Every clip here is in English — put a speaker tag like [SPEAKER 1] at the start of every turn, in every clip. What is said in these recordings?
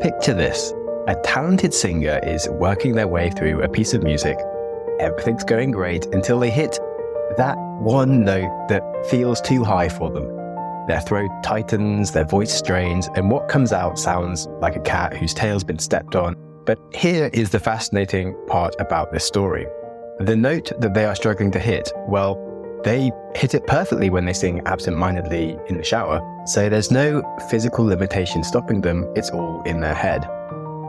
[SPEAKER 1] Picture this. A talented singer is working their way through a piece of music. Everything's going great until they hit that one note that feels too high for them. Their throat tightens, their voice strains, and what comes out sounds like a cat whose tail's been stepped on. But here is the fascinating part about this story. The note that they are struggling to hit, well, they hit it perfectly when they sing absent-mindedly in the shower, so there's no physical limitation stopping them, it's all in their head.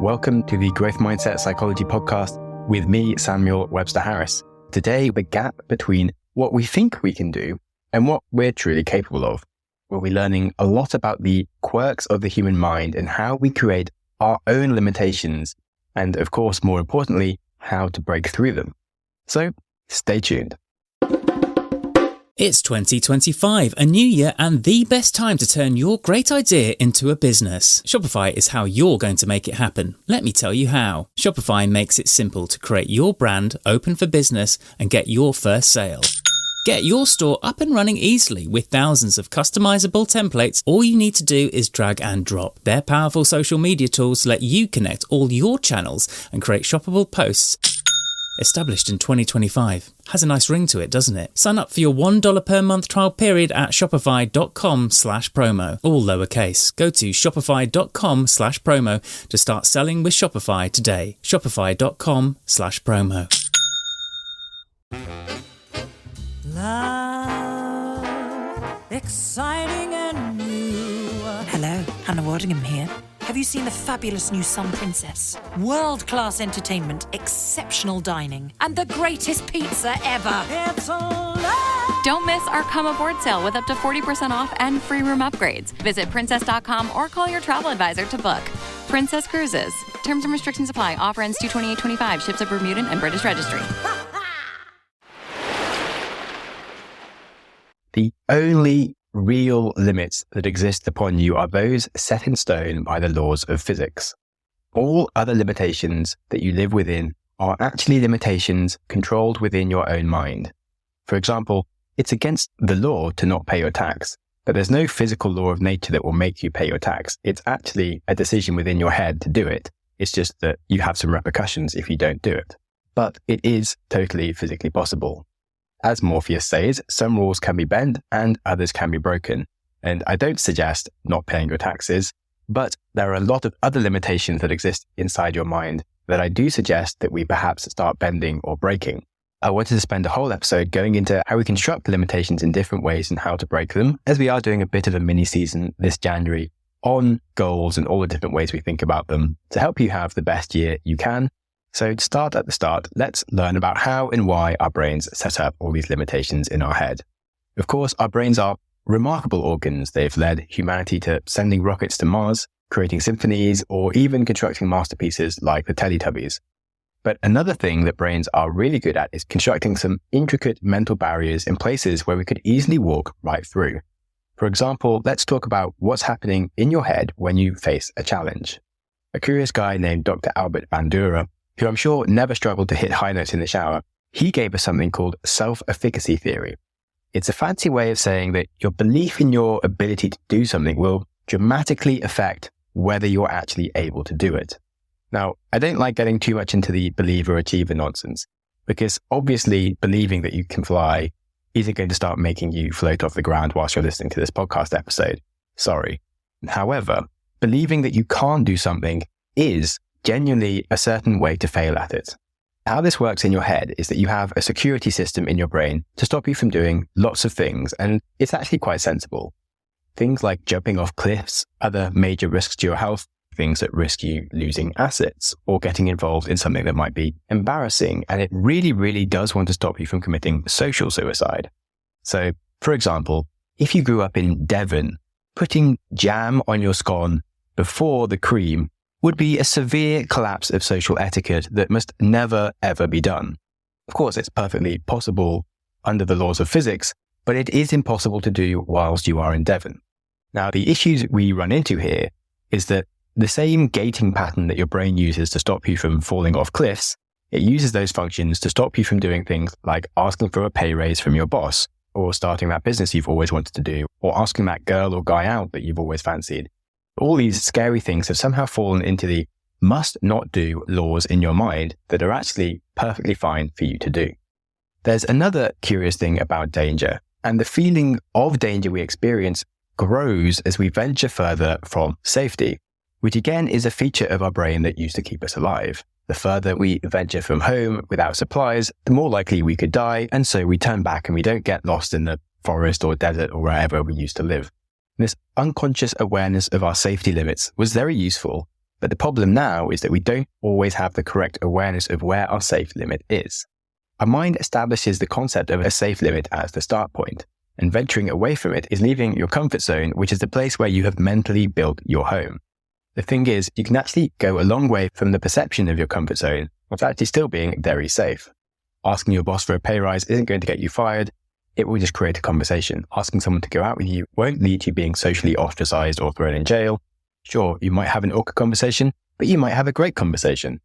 [SPEAKER 1] Welcome to the Growth Mindset Psychology Podcast with me, Samuel Webster Harris. Today, the gap between what we think we can do and what we're truly capable of. We'll be learning a lot about the quirks of the human mind and how we create our own limitations, and of course, more importantly, how to break through them. So, stay tuned.
[SPEAKER 2] It's 2025, a new year and the best time to turn your great idea into a business. Shopify is how you're going to make it happen. Let me tell you how. Shopify makes it simple to create your brand, open for business, and get your first sale. Get your store up and running easily with thousands of customizable templates. All you need to do is drag and drop. Their powerful social media tools let you connect all your channels and create shoppable posts. Established in 2025. Has a nice ring to it, doesn't it? Sign up for your $1 per month trial period at shopify.com/promo. All lowercase. Go to shopify.com/promo to start selling with Shopify today. Shopify.com/promo.
[SPEAKER 3] Love, exciting and new. Hello, Hannah Waddingham here. Have you seen the fabulous new Sun Princess? World-class entertainment, exceptional dining, and the greatest pizza ever. It's alive.
[SPEAKER 4] Don't miss our Come Aboard sale with up to 40% off and free room upgrades. Visit princess.com or call your travel advisor to book. Princess Cruises. Terms and restrictions apply. Offer ends 2/28/25. Ships at Bermudan and British Registry.
[SPEAKER 1] The only real limits that exist upon you are those set in stone by the laws of physics. All other limitations that you live within are actually limitations controlled within your own mind. For example, it's against the law to not pay your tax, but there's no physical law of nature that will make you pay your tax. It's actually a decision within your head to do it. It's just that you have some repercussions if you don't do it. But it is totally physically possible. As Morpheus says, some rules can be bent and others can be broken. And I don't suggest not paying your taxes, but there are a lot of other limitations that exist inside your mind that I do suggest that we perhaps start bending or breaking. I wanted to spend a whole episode going into how we construct limitations in different ways and how to break them, as we are doing a bit of a mini season this January on goals and all the different ways we think about them to help you have the best year you can. So to start at the start, let's learn about how and why our brains set up all these limitations in our head. Of course, our brains are remarkable organs. They've led humanity to sending rockets to Mars, creating symphonies, or even constructing masterpieces like the Teletubbies. But another thing that brains are really good at is constructing some intricate mental barriers in places where we could easily walk right through. For example, let's talk about what's happening in your head when you face a challenge. A curious guy named Dr. Albert Bandura, who I'm sure never struggled to hit high notes in the shower, he gave us something called self-efficacy theory. It's a fancy way of saying that your belief in your ability to do something will dramatically affect whether you're actually able to do it. Now, I don't like getting too much into the believer achiever nonsense, because obviously believing that you can fly isn't going to start making you float off the ground whilst you're listening to this podcast episode. Sorry. However, believing that you can't do something is genuinely a certain way to fail at it. How this works in your head is that you have a security system in your brain to stop you from doing lots of things, and it's actually quite sensible. Things like jumping off cliffs, other major risks to your health, things that risk you losing assets or getting involved in something that might be embarrassing, and it really, really does want to stop you from committing social suicide. So, for example, if you grew up in Devon, putting jam on your scone before the cream would be a severe collapse of social etiquette that must never, ever be done. Of course, it's perfectly possible under the laws of physics, but it is impossible to do whilst you are in Devon. Now, the issues we run into here is that the same gating pattern that your brain uses to stop you from falling off cliffs, it uses those functions to stop you from doing things like asking for a pay raise from your boss, or starting that business you've always wanted to do, or asking that girl or guy out that you've always fancied. All these scary things have somehow fallen into the must not do laws in your mind that are actually perfectly fine for you to do. There's another curious thing about danger, and the feeling of danger we experience grows as we venture further from safety, which again is a feature of our brain that used to keep us alive. The further we venture from home without supplies, the more likely we could die, and so we turn back and we don't get lost in the forest or desert or wherever we used to live. This unconscious awareness of our safety limits was very useful, but the problem now is that we don't always have the correct awareness of where our safe limit is. Our mind establishes the concept of a safe limit as the start point, and venturing away from it is leaving your comfort zone, which is the place where you have mentally built your home. The thing is, you can actually go a long way from the perception of your comfort zone, while actually still being very safe. Asking your boss for a pay rise isn't going to get you fired. It will just create a conversation. Asking someone to go out with you won't lead to being socially ostracized or thrown in jail. Sure, you might have an awkward conversation, but you might have a great conversation.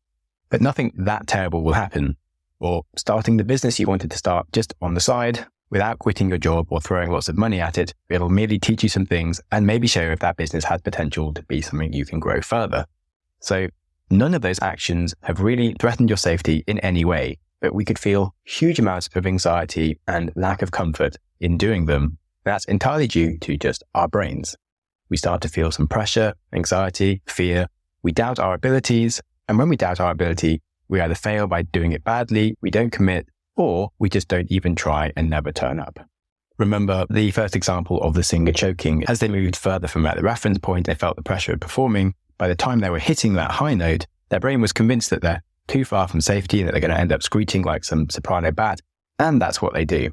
[SPEAKER 1] But nothing that terrible will happen. Or starting the business you wanted to start just on the side, without quitting your job or throwing lots of money at it, it'll merely teach you some things and maybe show if that business has potential to be something you can grow further. So none of those actions have really threatened your safety in any way, but we could feel huge amounts of anxiety and lack of comfort in doing them. That's entirely due to just our brains. We start to feel some pressure, anxiety, fear. We doubt our abilities. And when we doubt our ability, we either fail by doing it badly, we don't commit, or we just don't even try and never turn up. Remember the first example of the singer choking. As they moved further from at the reference point, they felt the pressure of performing. By the time they were hitting that high note, their brain was convinced that they're too far from safety and that they're going to end up screeching like some soprano bat. And that's what they do.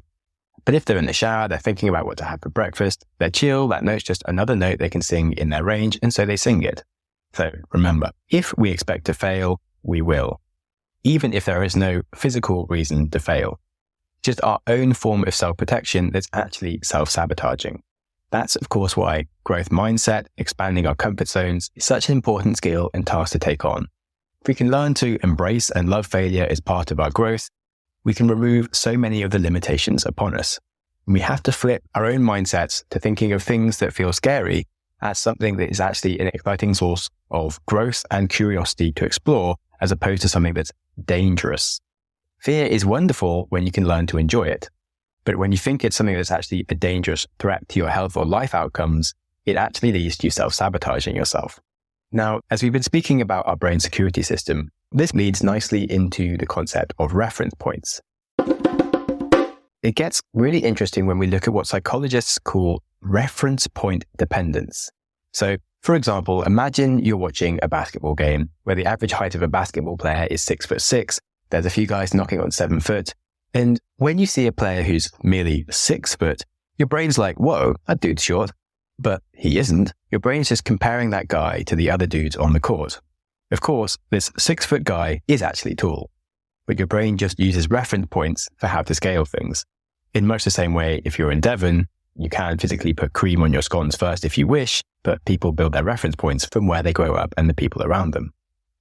[SPEAKER 1] But if they're in the shower, they're thinking about what to have for breakfast, they're chill, that note's just another note they can sing in their range, and so they sing it. So remember, if we expect to fail, we will. Even if there is no physical reason to fail. Just our own form of self-protection that's actually self-sabotaging. That's, of course, why growth mindset, expanding our comfort zones, is such an important skill and task to take on. If we can learn to embrace and love failure as part of our growth, we can remove so many of the limitations upon us. And we have to flip our own mindsets to thinking of things that feel scary as something that is actually an exciting source of growth and curiosity to explore, as opposed to something that's dangerous. Fear is wonderful when you can learn to enjoy it. But when you think it's something that's actually a dangerous threat to your health or life outcomes, it actually leads to you self-sabotaging yourself. Now, as we've been speaking about our brain security system, this leads nicely into the concept of reference points. It gets really interesting when we look at what psychologists call reference point dependence. So, for example, imagine you're watching a basketball game where the average height of a basketball player is 6'6". There's a few guys knocking on 7 foot. And when you see a player who's merely 6 foot, your brain's like, whoa, that dude's short. But he isn't. Your brain's just comparing that guy to the other dudes on the court. Of course, this 6 foot guy is actually tall, but your brain just uses reference points for how to scale things. In much the same way, if you're in Devon, you can physically put cream on your scones first if you wish, but people build their reference points from where they grow up and the people around them.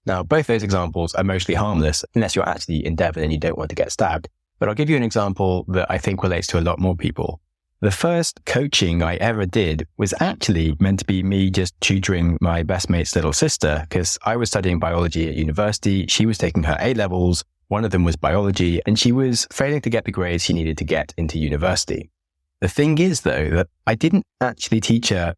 [SPEAKER 1] Now, both those examples are mostly harmless unless you're actually in Devon and you don't want to get stabbed. But I'll give you an example that I think relates to a lot more people. The first coaching I ever did was actually meant to be me just tutoring my best mate's little sister, because I was studying biology at university. She was taking her A-levels. One of them was biology, and she was failing to get the grades she needed to get into university. The thing is, though, that I didn't actually teach her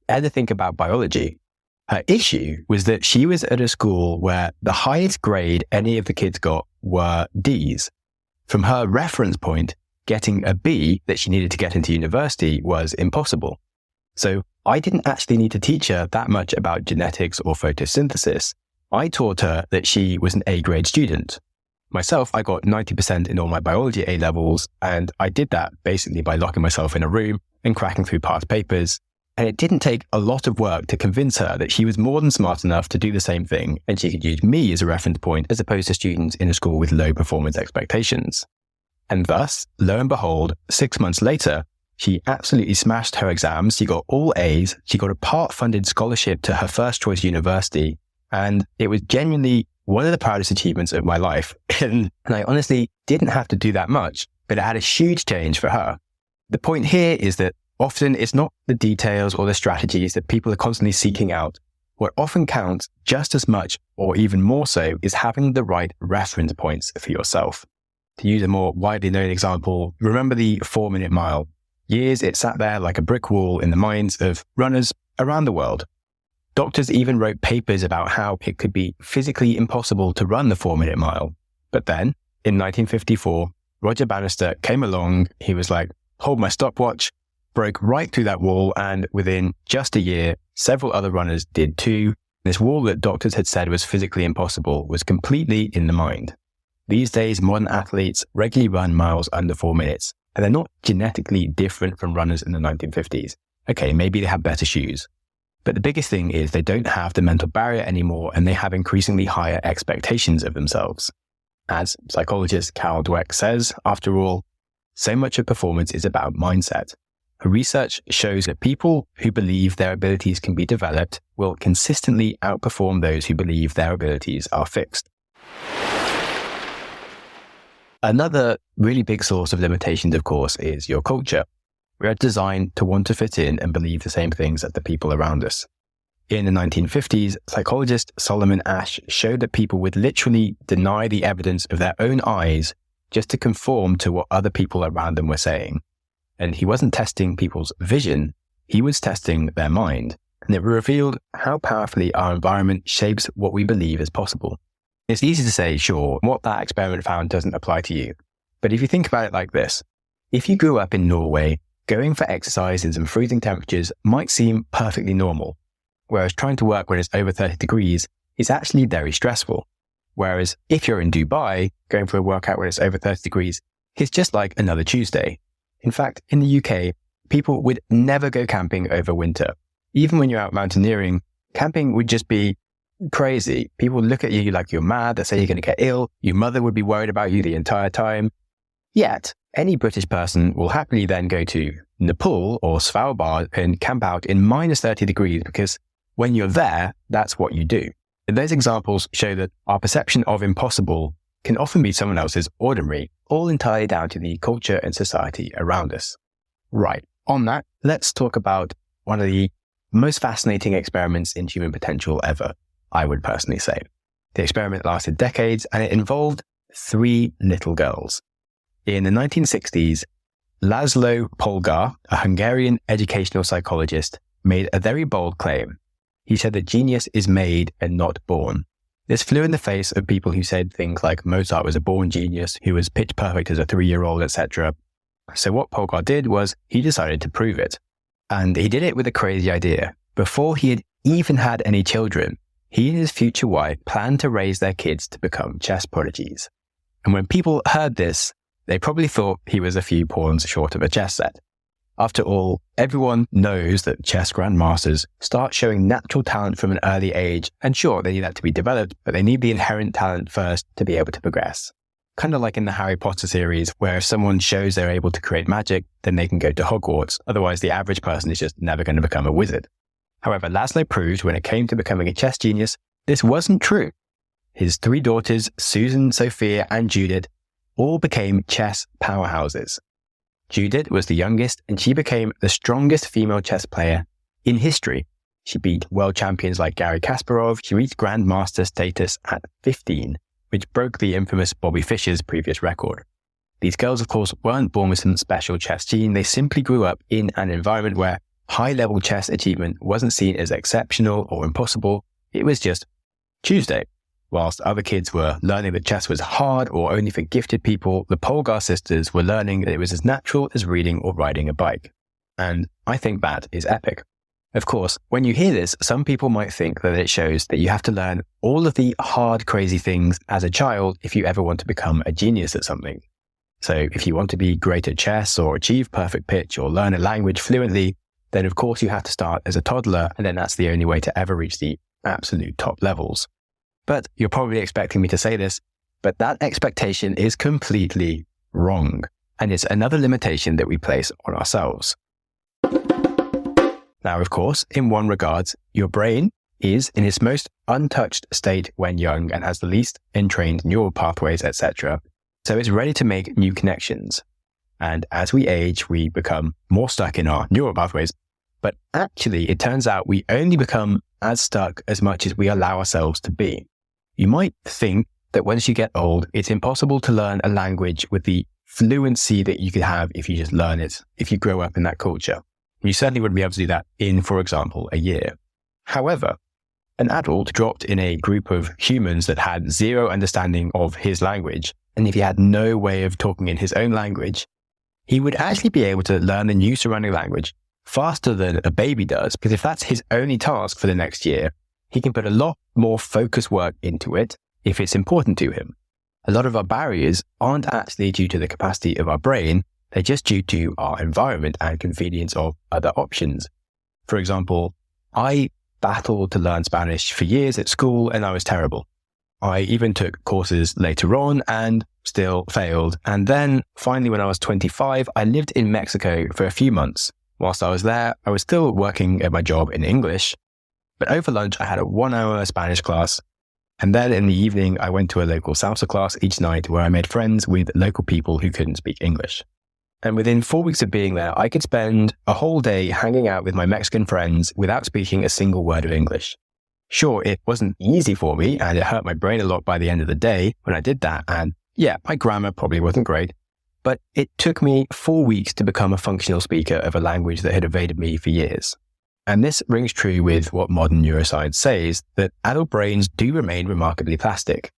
[SPEAKER 1] anything about biology. Her issue was that she was at a school where the highest grade any of the kids got were Ds. From her reference point, getting a B that she needed to get into university was impossible. So I didn't actually need to teach her that much about genetics or photosynthesis. I taught her that she was an A-grade student. Myself, I got 90% in all my biology A-levels, and I did that basically by locking myself in a room and cracking through past papers. And it didn't take a lot of work to convince her that she was more than smart enough to do the same thing, and she could use me as a reference point as opposed to students in a school with low performance expectations. And thus, lo and behold, 6 months later, she absolutely smashed her exams. She got all A's. She got a part-funded scholarship to her first choice university. And it was genuinely one of the proudest achievements of my life. And I honestly didn't have to do that much, but it had a huge change for her. The point here is that Often it's not the details or the strategies that people are constantly seeking out. What often counts just as much or even more so is having the right reference points for yourself. To use a more widely known example, remember the 4-minute mile. Years it sat there like a brick wall in the minds of runners around the world. Doctors even wrote papers about how it could be physically impossible to run the 4-minute mile. But then, in 1954, Roger Bannister came along. He was like, hold my stopwatch, broke right through that wall, and within just a year, several other runners did too. This wall that doctors had said was physically impossible was completely in the mind. These days, modern athletes regularly run miles under 4 minutes, and they're not genetically different from runners in the 1950s. Okay, maybe they have better shoes. But the biggest thing is they don't have the mental barrier anymore, and they have increasingly higher expectations of themselves. As psychologist Carol Dweck says, after all, so much of performance is about mindset. Her research shows that people who believe their abilities can be developed will consistently outperform those who believe their abilities are fixed. Another really big source of limitations, of course, is your culture. We are designed to want to fit in and believe the same things as the people around us. In the 1950s, psychologist Solomon Asch showed that people would literally deny the evidence of their own eyes just to conform to what other people around them were saying. And he wasn't testing people's vision, he was testing their mind. And it revealed how powerfully our environment shapes what we believe is possible. It's easy to say, sure, what that experiment found doesn't apply to you. But if you think about it like this, if you grew up in Norway, going for exercise in some freezing temperatures might seem perfectly normal, whereas trying to work when it's over 30 degrees is actually very stressful. Whereas if you're in Dubai, going for a workout when it's over 30 degrees is just like another Tuesday. In fact, in the UK, people would never go camping over winter. Even when you're out mountaineering, camping would just be crazy. People look at you like you're mad. They say you're going to get ill. Your mother would be worried about you the entire time. Yet, any British person will happily then go to Nepal or Svalbard and camp out in minus 30 degrees because when you're there, that's what you do. And those examples show that our perception of impossible can often be someone else's ordinary, all entirely down to the culture and society around us. Right, on that, let's talk about one of the most fascinating experiments in human potential ever, I would personally say. The experiment lasted decades and it involved 3 little girls. In the 1960s, Laszlo Polgar, a Hungarian educational psychologist, made a very bold claim. He said that genius is made and not born. This flew in the face of people who said things like Mozart was a born genius who was pitch perfect as a 3-year-old, etc. So what Polgar did was he decided to prove it. And he did it with a crazy idea. Before he had even had any children, he and his future wife planned to raise their kids to become chess prodigies. And when people heard this, they probably thought he was a few pawns short of a chess set. After all, everyone knows that chess grandmasters start showing natural talent from an early age, and sure, they need that to be developed, but they need the inherent talent first to be able to progress. Kind of like in the Harry Potter series, where if someone shows they're able to create magic, then they can go to Hogwarts. Otherwise, the average person is just never going to become a wizard. However, Laszlo proved when it came to becoming a chess genius, this wasn't true. His 3 daughters, Susan, Sophia, and Judith, all became chess powerhouses. Judith was the youngest, and she became the strongest female chess player in history. She beat world champions like Garry Kasparov. She reached grandmaster status at 15, which broke the infamous Bobby Fischer's previous record. These girls, of course, weren't born with some special chess gene. They simply grew up in an environment where high-level chess achievement wasn't seen as exceptional or impossible. It was just Tuesday. Whilst other kids were learning that chess was hard or only for gifted people, the Polgar sisters were learning that it was as natural as reading or riding a bike. And I think that is epic. Of course, when you hear this, some people might think that it shows that you have to learn all of the hard, crazy things as a child if you ever want to become a genius at something. So if you want to be great at chess or achieve perfect pitch or learn a language fluently, then of course you have to start as a toddler, and then that's the only way to ever reach the absolute top levels. But you're probably expecting me to say this, but that expectation is completely wrong. And it's another limitation that we place on ourselves. Now, of course, in one regard, your brain is in its most untouched state when young and has the least entrained neural pathways, etc. So it's ready to make new connections. And as we age, we become more stuck in our neural pathways. But actually, it turns out we only become as stuck as much as we allow ourselves to be. You might think that once you get old, it's impossible to learn a language with the fluency that you could have if you just learn it, if you grow up in that culture. You certainly wouldn't be able to do that in, for example, a year. However, an adult dropped in a group of humans that had zero understanding of his language, and if he had no way of talking in his own language, he would actually be able to learn the new surrounding language faster than a baby does, because if that's his only task for the next year, he can put a lot more focused work into it if it's important to him. A lot of our barriers aren't actually due to the capacity of our brain, they're just due to our environment and convenience of other options. For example, I battled to learn Spanish for years at school and I was terrible. I even took courses later on and still failed. And then finally, when I was 25, I lived in Mexico for a few months. Whilst I was there, I was still working at my job in English. But over lunch, I had a 1-hour Spanish class. And then in the evening, I went to a local salsa class each night where I made friends with local people who couldn't speak English. And within 4 weeks of being there, I could spend a whole day hanging out with my Mexican friends without speaking a single word of English. Sure, it wasn't easy for me and it hurt my brain a lot by the end of the day when I did that. And yeah, my grammar probably wasn't great, but it took me 4 weeks to become a functional speaker of a language that had evaded me for years. And this rings true with what modern neuroscience says, that adult brains do remain remarkably plastic.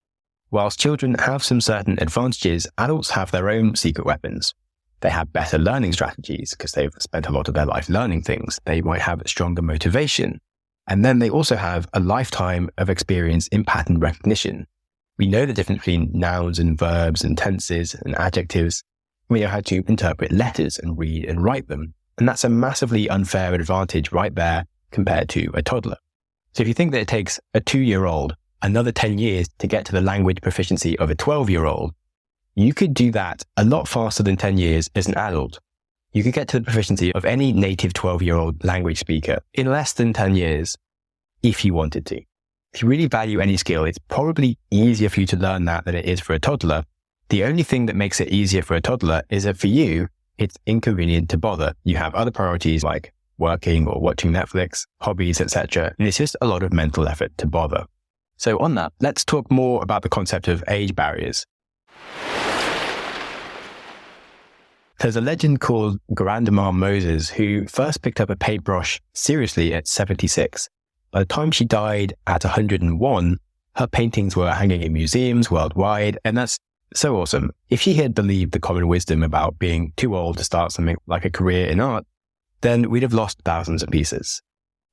[SPEAKER 1] Whilst children have some certain advantages, adults have their own secret weapons. They have better learning strategies because they've spent a lot of their life learning things. They might have stronger motivation. And then they also have a lifetime of experience in pattern recognition. We know the difference between nouns and verbs and tenses and adjectives. We know how to interpret letters and read and write them. And that's a massively unfair advantage right there compared to a toddler. So if you think that it takes a 2-year-old another 10 years to get to the language proficiency of a 12-year-old, you could do that a lot faster than 10 years as an adult. You could get to the proficiency of any native 12-year-old language speaker in less than 10 years if you wanted to. If you really value any skill, it's probably easier for you to learn that than it is for a toddler. The only thing that makes it easier for a toddler is that for you, it's inconvenient to bother. You have other priorities like working or watching Netflix, hobbies, etc. And it's just a lot of mental effort to bother. So on that, let's talk more about the concept of age barriers. There's a legend called Grandma Moses who first picked up a paintbrush seriously at 76. By the time she died at 101, her paintings were hanging in museums worldwide, and that's so awesome. If she had believed the common wisdom about being too old to start something like a career in art, then we'd have lost thousands of pieces.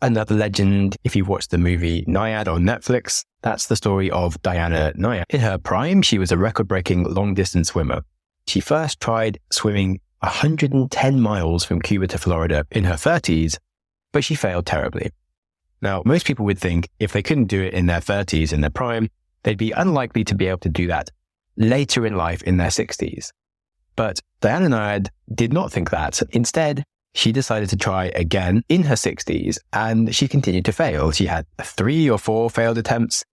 [SPEAKER 1] Another legend, if you've watched the movie Naiad on Netflix, that's the story of Diana Naiad. In her prime, she was a record-breaking long-distance swimmer. She first tried swimming 110 miles from Cuba to Florida in her 30s, but she failed terribly. Now, most people would think if they couldn't do it in their 30s, in their prime, they'd be unlikely to be able to do that later in life in their 60s. But Diana Naiad did not think that. Instead, she decided to try again in her 60s, and she continued to fail. She had 3 or 4 failed attempts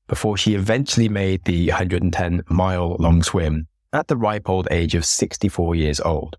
[SPEAKER 1] before she eventually made the 110-mile long swim at the ripe old age of 64 years old,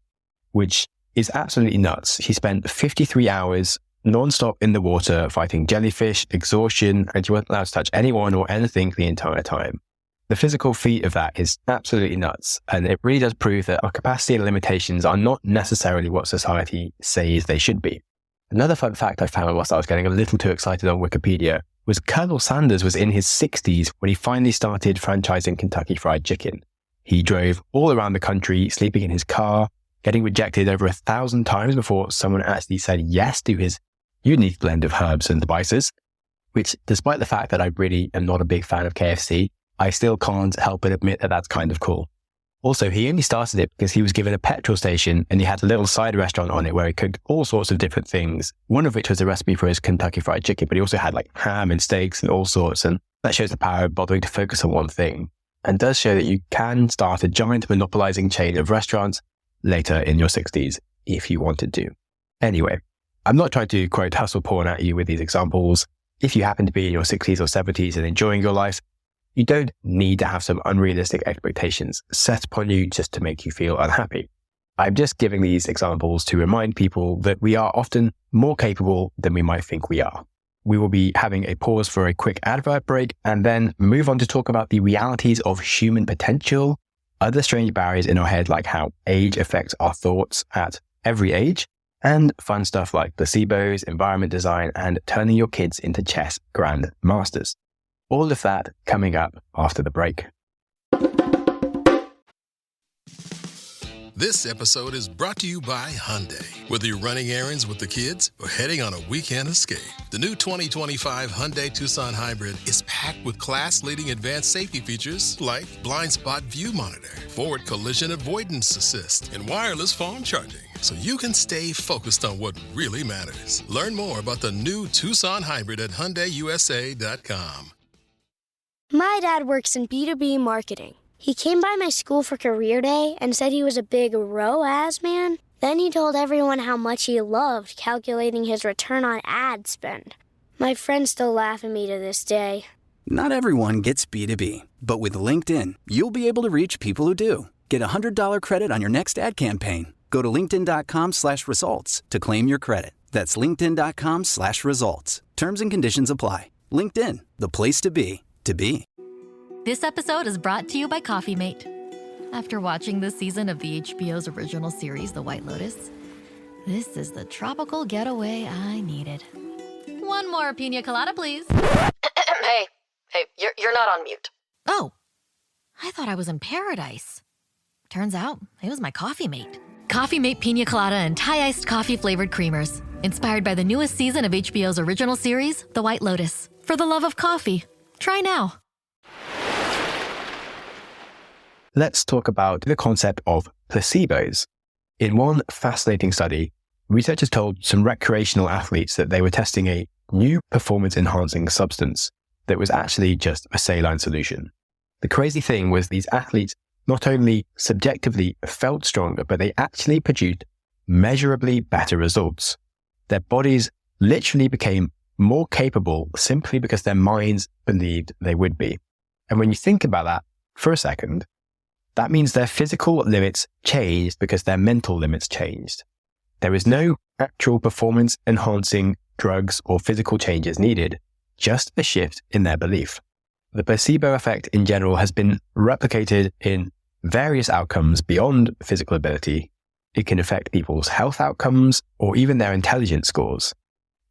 [SPEAKER 1] which is absolutely nuts. She spent 53 hours non-stop in the water fighting jellyfish, exhaustion, and she wasn't allowed to touch anyone or anything the entire time. The physical feat of that is absolutely nuts, and it really does prove that our capacity and limitations are not necessarily what society says they should be. Another fun fact I found whilst I was getting a little too excited on Wikipedia was Colonel Sanders was in his 60s when he finally started franchising Kentucky Fried Chicken. He drove all around the country, sleeping in his car, getting rejected over 1,000 times before someone actually said yes to his unique blend of herbs and spices, which, despite the fact that I really am not a big fan of KFC, I still can't help but admit that that's kind of cool. Also, he only started it because he was given a petrol station and he had a little side restaurant on it where he cooked all sorts of different things, one of which was a recipe for his Kentucky Fried Chicken, but he also had like ham and steaks and all sorts, and that shows the power of bothering to focus on one thing, and does show that you can start a giant monopolizing chain of restaurants later in your 60s if you wanted to. Anyway, I'm not trying to quote hustle porn at you with these examples. If you happen to be in your 60s or 70s and enjoying your life, you don't need to have some unrealistic expectations set upon you just to make you feel unhappy. I'm just giving these examples to remind people that we are often more capable than we might think we are. We will be having a pause for a quick advert break and then move on to talk about the realities of human potential, other strange barriers in our head like how age affects our thoughts at every age, and fun stuff like placebos, environment design, and turning your kids into chess grand masters. All of that coming up after the break.
[SPEAKER 5] This episode is brought to you by Hyundai. Whether you're running errands with the kids or heading on a weekend escape, the new 2025 Hyundai Tucson Hybrid is packed with class-leading advanced safety features like blind spot view monitor, forward collision avoidance assist, and wireless phone charging, so you can stay focused on what really matters. Learn more about the new Tucson Hybrid at HyundaiUSA.com.
[SPEAKER 6] My dad works in B2B marketing. He came by my school for career day and said he was a big ROAS man. Then he told everyone how much he loved calculating his return on ad spend. My friends still laugh at me to this day.
[SPEAKER 7] Not everyone gets B2B, but with LinkedIn, you'll be able to reach people who do. Get a $100 credit on your next ad campaign. Go to linkedin.com/results to claim your credit. That's linkedin.com/results. Terms and conditions apply. LinkedIn, the place to be, to be.
[SPEAKER 8] This episode is brought to you by Coffee Mate. After watching this season of the HBO's original series, The White Lotus, this is the tropical getaway I needed. One more pina colada, please.
[SPEAKER 9] Hey, you're not on mute.
[SPEAKER 8] Oh, I thought I was in paradise. Turns out it was my Coffee Mate. Coffee Mate pina colada and Thai iced coffee flavored creamers, inspired by the newest season of HBO's original series, The White Lotus. For the love of coffee, try now.
[SPEAKER 1] Let's talk about the concept of placebos. In one fascinating study, researchers told some recreational athletes that they were testing a new performance-enhancing substance that was actually just a saline solution. The crazy thing was these athletes not only subjectively felt stronger, but they actually produced measurably better results. Their bodies literally became more capable simply because their minds believed they would be. And when you think about that for a second, that means their physical limits changed because their mental limits changed. There is no actual performance-enhancing drugs or physical changes needed, just a shift in their belief. The placebo effect in general has been replicated in various outcomes beyond physical ability. It can affect people's health outcomes or even their intelligence scores.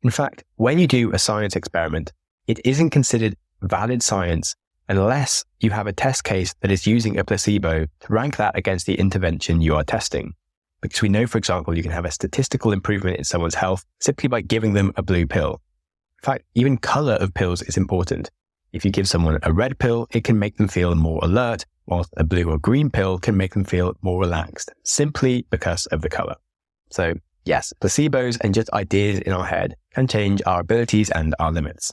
[SPEAKER 1] In fact, when you do a science experiment, it isn't considered valid science unless you have a test case that is using a placebo to rank that against the intervention you are testing. Because we know, for example, you can have a statistical improvement in someone's health simply by giving them a blue pill. In fact, even color of pills is important. If you give someone a red pill, it can make them feel more alert, whilst a blue or green pill can make them feel more relaxed, simply because of the color. So yes, placebos and just ideas in our head can change our abilities and our limits.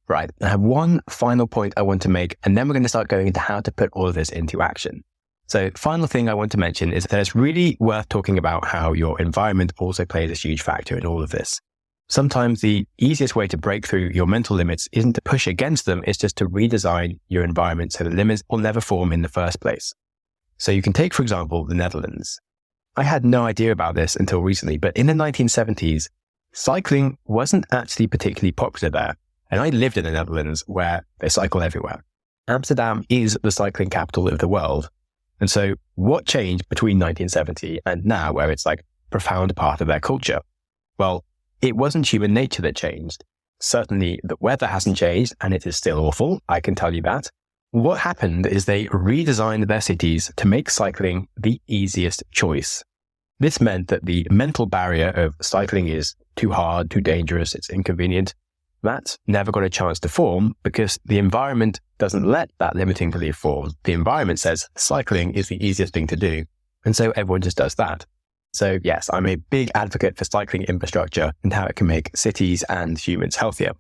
[SPEAKER 1] Right, I have one final point I want to make, and then we're going to start going into how to put all of this into action. So final thing I want to mention is that it's really worth talking about how your environment also plays a huge factor in all of this. Sometimes the easiest way to break through your mental limits isn't to push against them, it's just to redesign your environment so the limits will never form in the first place. So you can take, for example, the Netherlands. I had no idea about this until recently, but in the 1970s, cycling wasn't actually particularly popular there. And I lived in the Netherlands where they cycle everywhere. Amsterdam is the cycling capital of the world. And so what changed between 1970 and now where it's like a profound part of their culture? Well, it wasn't human nature that changed. Certainly the weather hasn't changed and it is still awful. I can tell you that. What happened is they redesigned their cities to make cycling the easiest choice. This meant that the mental barrier of cycling is too hard, too dangerous, it's inconvenient. That never got a chance to form because the environment doesn't let that limiting belief form. The environment says cycling is the easiest thing to do. And so everyone just does that. So yes, I'm a big advocate for cycling infrastructure and how it can make cities and humans healthier.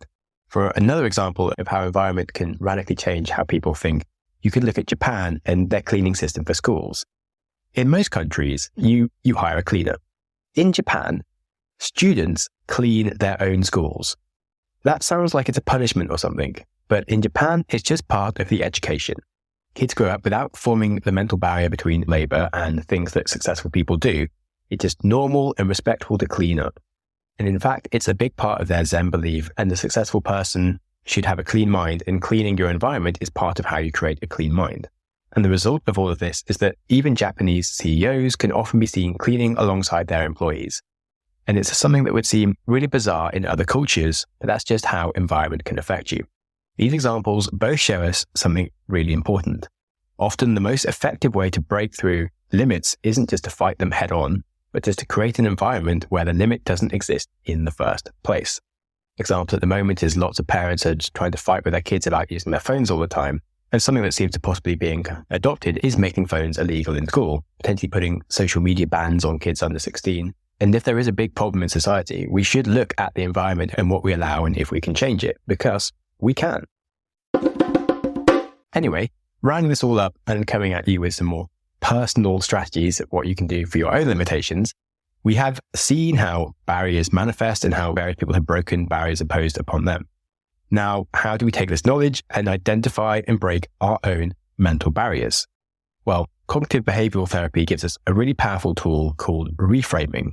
[SPEAKER 1] For another example of how environment can radically change how people think, you could look at Japan and their cleaning system for schools. In most countries, you hire a cleaner. In Japan, students clean their own schools. That sounds like it's a punishment or something, but in Japan, it's just part of the education. Kids grow up without forming the mental barrier between labor and things that successful people do. It's just normal and respectful to clean up. And in fact, it's a big part of their Zen belief, and the successful person should have a clean mind, and cleaning your environment is part of how you create a clean mind. And the result of all of this is that even Japanese CEOs can often be seen cleaning alongside their employees. And it's something that would seem really bizarre in other cultures, but that's just how environment can affect you. These examples both show us something really important. Often the most effective way to break through limits isn't just to fight them head on, but just to create an environment where the limit doesn't exist in the first place. Example at the moment is lots of parents are just trying to fight with their kids about using their phones all the time. And something that seems to possibly being adopted is making phones illegal in school, potentially putting social media bans on kids under 16. And if there is a big problem in society, we should look at the environment and what we allow and if we can change it, because we can. Anyway, rounding this all up and coming at you with some more personal strategies of what you can do for your own limitations, we have seen how barriers manifest and how various people have broken barriers imposed upon them. Now, how do we take this knowledge and identify and break our own mental barriers? Well, cognitive behavioral therapy gives us a really powerful tool called reframing.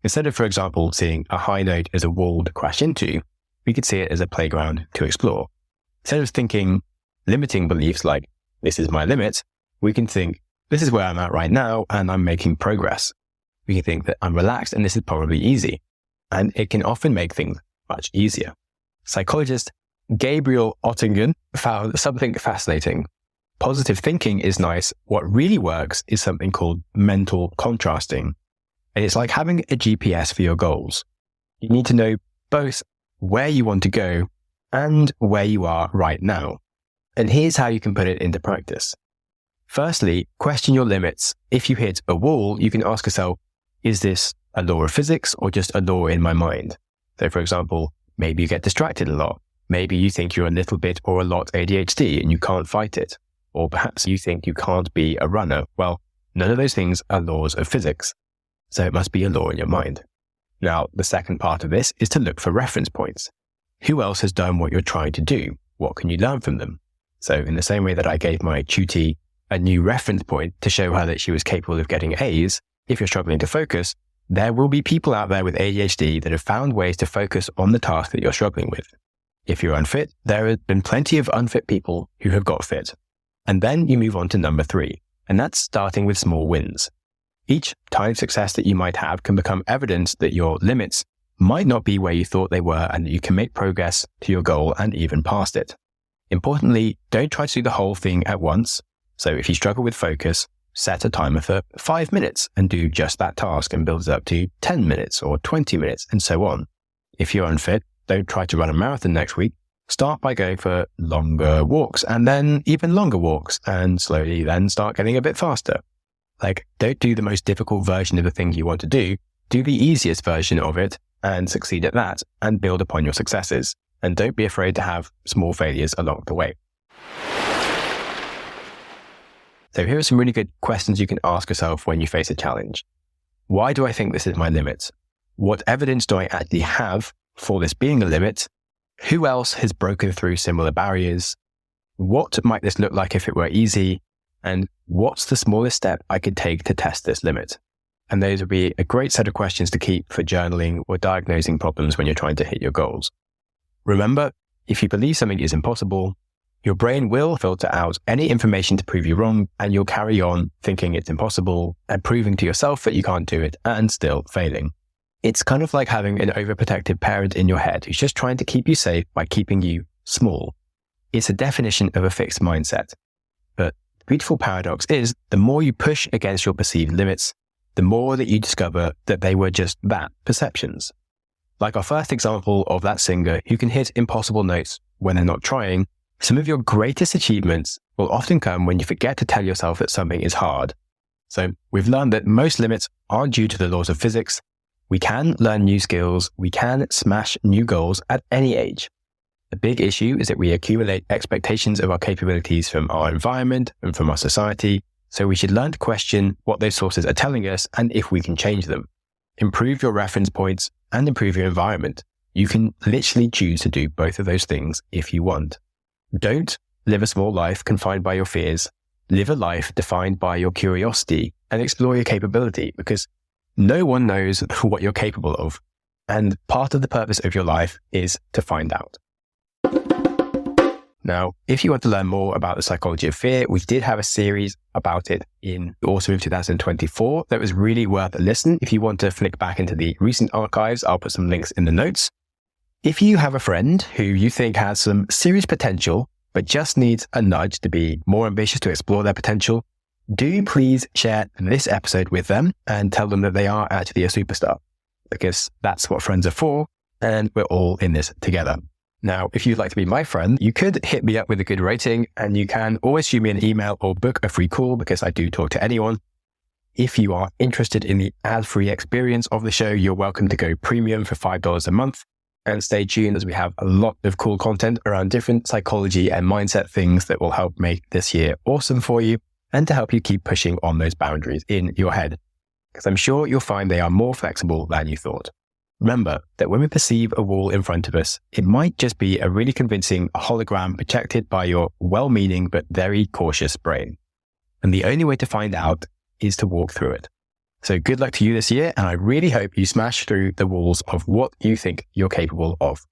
[SPEAKER 1] Instead of, for example, seeing a high note as a wall to crash into, we could see it as a playground to explore. Instead of thinking limiting beliefs like, this is my limit, we can think, this is where I'm at right now and I'm making progress. We can think that I'm relaxed and this is probably easy. And it can often make things much easier. Psychologist Gabriel Oettingen found something fascinating. Positive thinking is nice. What really works is something called mental contrasting. And it's like having a GPS for your goals. You need to know both where you want to go and where you are right now. And here's how you can put it into practice. Firstly, question your limits. If you hit a wall, you can ask yourself, is this a law of physics or just a law in my mind? So for example, maybe you get distracted a lot. Maybe you think you're a little bit or a lot ADHD and you can't fight it. Or perhaps you think you can't be a runner. Well, none of those things are laws of physics. So it must be a law in your mind. Now, the second part of this is to look for reference points. Who else has done what you're trying to do? What can you learn from them? So in the same way that I gave my tutee a new reference point to show her that she was capable of getting A's, if you're struggling to focus, there will be people out there with ADHD that have found ways to focus on the task that you're struggling with. If you're unfit, there have been plenty of unfit people who have got fit. And then you move on to number 3, and that's starting with small wins. Each tiny success that you might have can become evidence that your limits might not be where you thought they were and that you can make progress to your goal and even past it. Importantly, don't try to do the whole thing at once. So if you struggle with focus, set a timer for 5 minutes and do just that task and build it up to 10 minutes or 20 minutes and so on. If you're unfit, don't try to run a marathon next week. Start by going for longer walks and then even longer walks and slowly then start getting a bit faster. Like, don't do the most difficult version of the thing you want to do. Do the easiest version of it and succeed at that and build upon your successes. And don't be afraid to have small failures along the way. So here are some really good questions you can ask yourself when you face a challenge. Why do I think this is my limit? What evidence do I actually have for this being a limit? Who else has broken through similar barriers? What might this look like if it were easy? And what's the smallest step I could take to test this limit? And those would be a great set of questions to keep for journaling or diagnosing problems when you're trying to hit your goals. Remember, if you believe something is impossible, your brain will filter out any information to prove you wrong, and you'll carry on thinking it's impossible and proving to yourself that you can't do it and still failing. It's kind of like having an overprotective parent in your head who's just trying to keep you safe by keeping you small. It's a definition of a fixed mindset. But the beautiful paradox is the more you push against your perceived limits, the more that you discover that they were just that, perceptions. Like our first example of that singer who can hit impossible notes when they're not trying, some of your greatest achievements will often come when you forget to tell yourself that something is hard. So we've learned that most limits aren't due to the laws of physics. We can learn new skills. We can smash new goals at any age. The big issue is that we accumulate expectations of our capabilities from our environment and from our society. So we should learn to question what those sources are telling us and if we can change them. Improve your reference points and improve your environment. You can literally choose to do both of those things if you want. Don't live a small life confined by your fears. Live a life defined by your curiosity and explore your capability, because No one knows what you're capable of, and part of the purpose of your life is to find out. Now, if you want to learn more about the psychology of fear, we did have a series about it in autumn of 2024 that was really worth a listen. If you want to flick back into the recent archives, I'll put some links in the notes. If you have a friend who you think has some serious potential, but just needs a nudge to be more ambitious to explore their potential, do please share this episode with them and tell them that they are actually a superstar, because that's what friends are for, and we're all in this together. Now, if you'd like to be my friend, you could hit me up with a good rating, and you can always shoot me an email or book a free call, because I do talk to anyone. If you are interested in the ad-free experience of the show, you're welcome to go premium for $5 a month. And stay tuned as we have a lot of cool content around different psychology and mindset things that will help make this year awesome for you and to help you keep pushing on those boundaries in your head. Because I'm sure you'll find they are more flexible than you thought. Remember that when we perceive a wall in front of us, it might just be a really convincing hologram projected by your well-meaning but very cautious brain. And the only way to find out is to walk through it. So good luck to you this year, and I really hope you smash through the walls of what you think you're capable of.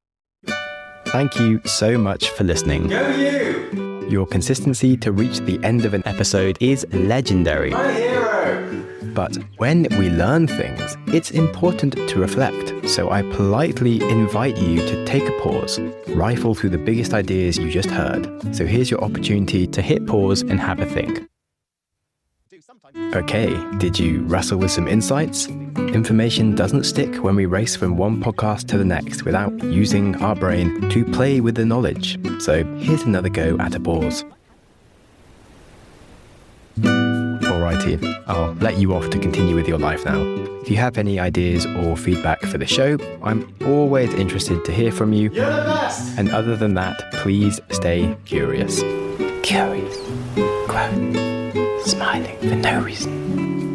[SPEAKER 1] Thank you so much for listening.
[SPEAKER 10] Go you!
[SPEAKER 1] Your consistency to reach the end of an episode is legendary.
[SPEAKER 10] My hero!
[SPEAKER 1] But when we learn things, it's important to reflect. So I politely invite you to take a pause, rifle through the biggest ideas you just heard. So here's your opportunity to hit pause and have a think. Okay, did you wrestle with some insights? Information doesn't stick when we race from one podcast to the next without using our brain to play with the knowledge. So here's another go at a pause. Alrighty, I'll let you off to continue with your life now. If you have any ideas or feedback for the show, I'm always interested to hear from you.
[SPEAKER 10] You're the best!
[SPEAKER 1] And other than that, please stay curious. Curious. Quote. Smiling for no reason.